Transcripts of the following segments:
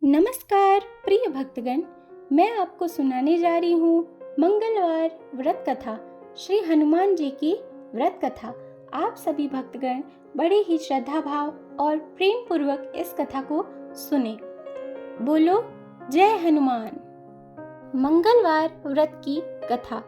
नमस्कार प्रिय भक्तगण, मैं आपको सुनाने जा रही हूँ मंगलवार व्रत कथा, श्री हनुमान जी की व्रत कथा। आप सभी भक्तगण बड़े ही श्रद्धा भाव और प्रेम पूर्वक इस कथा को सुने। बोलो जय हनुमान। मंगलवार व्रत की कथा।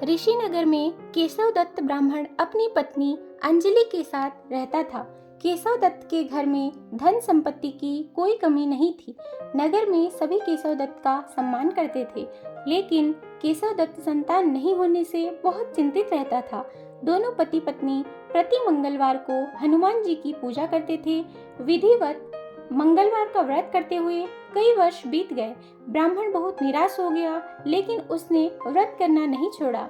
ऋषिनगर में केशव दत्त ब्राह्मण अपनी पत्नी अंजलि के साथ रहता था। केशव दत्त के घर में धन संपत्ति की कोई कमी नहीं थी। नगर में सभी केशव दत्त का सम्मान करते थे, लेकिन केशव दत्त संतान नहीं होने से बहुत चिंतित रहता था। दोनों पति पत्नी प्रति मंगलवार को हनुमान जी की पूजा करते थे। विधिवत मंगलवार का व्रत करते हुए कई वर्ष बीत गए। ब्राह्मण बहुत निराश हो गया, लेकिन उसने व्रत करना नहीं छोड़ा।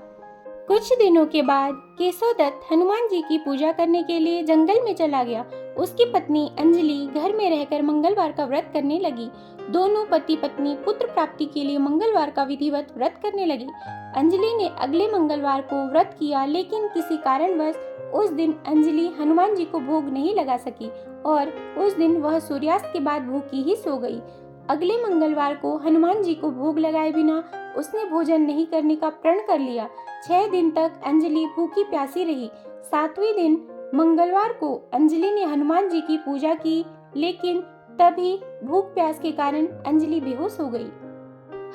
कुछ दिनों के बाद केशव दत्त हनुमान जी की पूजा करने के लिए जंगल में चला गया। उसकी पत्नी अंजलि घर में रहकर मंगलवार का व्रत करने लगी। दोनों पति पत्नी पुत्र प्राप्ति के लिए मंगलवार का विधिवत व्रत करने लगी। अंजलि ने अगले मंगलवार को व्रत किया, लेकिन किसी कारणवश उस दिन अंजलि हनुमान जी को भोग नहीं लगा सकी और उस दिन वह सूर्यास्त के बाद भूखी ही सो गई। अगले मंगलवार को हनुमान जी को भोग लगाए बिना उसने भोजन नहीं करने का प्रण कर लिया। 6 दिन तक अंजलि भूखी प्यासी रही। 7वें दिन मंगलवार को अंजलि ने हनुमान जी की पूजा की, लेकिन तभी भूख प्यास के कारण अंजलि बेहोश हो गई।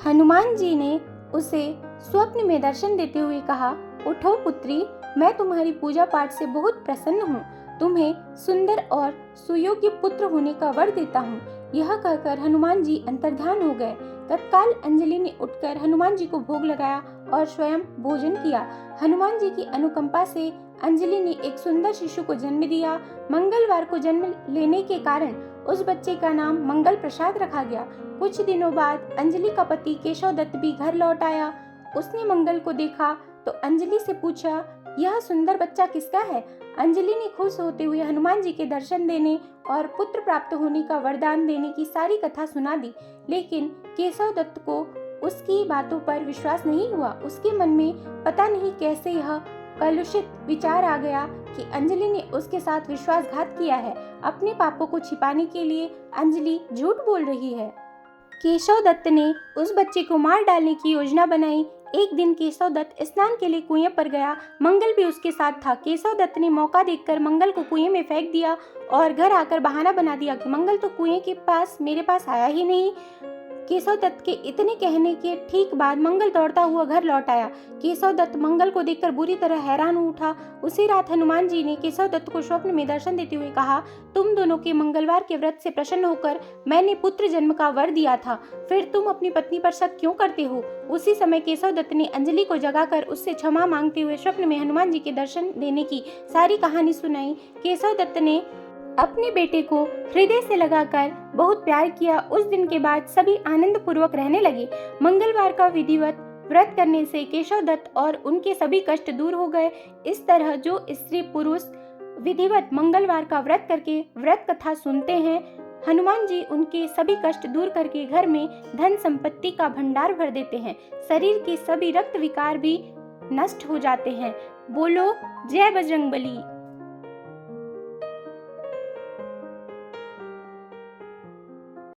हनुमान जी ने उसे स्वप्न में दर्शन देते हुए कहा, उठो पुत्री, मैं तुम्हारी पूजा पाठ से बहुत प्रसन्न हूँ। तुम्हें सुंदर और सुयोग्य पुत्र होने का वर देता हूँ। यह कहकर हनुमान जी अंतर्ध्यान हो गए। तत्काल अंजलि ने उठकर हनुमान जी को भोग लगाया और स्वयं भोजन किया। हनुमान जी की अनुकंपा से अंजलि ने एक सुंदर शिशु को जन्म दिया। मंगलवार को जन्म लेने के कारण उस बच्चे का नाम मंगल प्रसाद रखा गया। कुछ दिनों बाद अंजलि का पति केशव दत्त भी घर लौट आया। उसने मंगल को देखा तो अंजलि से पूछा, यह सुंदर बच्चा किसका है? अंजलि ने खुश होते हुए हनुमान जी के दर्शन देने और पुत्र प्राप्त होने का वरदान देने की सारी कथा सुना दी, लेकिन केशव दत्त को उसकी बातों पर विश्वास नहीं हुआ। उसके मन में पता नहीं कैसे यह कलुषित विचार आ गया कि अंजलि ने उसके साथ विश्वासघात किया है। अपने पापों को छिपाने के लिए अंजलि झूठ बोल रही है। केशव दत्त ने उस बच्चे को मार डालने की योजना बनाई। एक दिन केशव दत्त स्नान के लिए कुएं पर गया। मंगल भी उसके साथ था। केशव दत्त ने मौका देखकर मंगल को कुएं में फेंक दिया और घर आकर बहाना बना दिया कि मंगल तो कुएं के पास मेरे पास आया ही नहीं। केशव दत्त के इतने कहने के ठीक बाद मंगल दौड़ता हुआ घर लौट आया। केशव दत्त मंगल को देखकर बुरी तरह हैरान हो उठा। उसी रात हनुमान जी ने केशव दत्त को स्वप्न में दर्शन देते हुए कहा, तुम दोनों के मंगलवार के व्रत से प्रसन्न होकर मैंने पुत्र जन्म का वर दिया था, फिर तुम अपनी पत्नी पर शक क्यों करते हो? उसी समय केशव दत्त ने अंजलि को जगाकर उससे क्षमा मांगते हुए स्वप्न में हनुमान जी के दर्शन देने की सारी कहानी सुनाई। केशव दत्त ने अपने बेटे को हृदय से लगाकर बहुत प्यार किया। उस दिन के बाद सभी आनंद पूर्वक रहने लगे। मंगलवार का विधिवत व्रत करने से केशव दत्त और उनके सभी कष्ट दूर हो गए। इस तरह जो स्त्री पुरुष विधिवत मंगलवार का व्रत करके व्रत कथा सुनते हैं, हनुमान जी उनके सभी कष्ट दूर करके घर में धन संपत्ति का भंडार भर देते हैं। शरीर के सभी रक्त विकार भी नष्ट हो जाते हैं। बोलो जय बजरंगबली।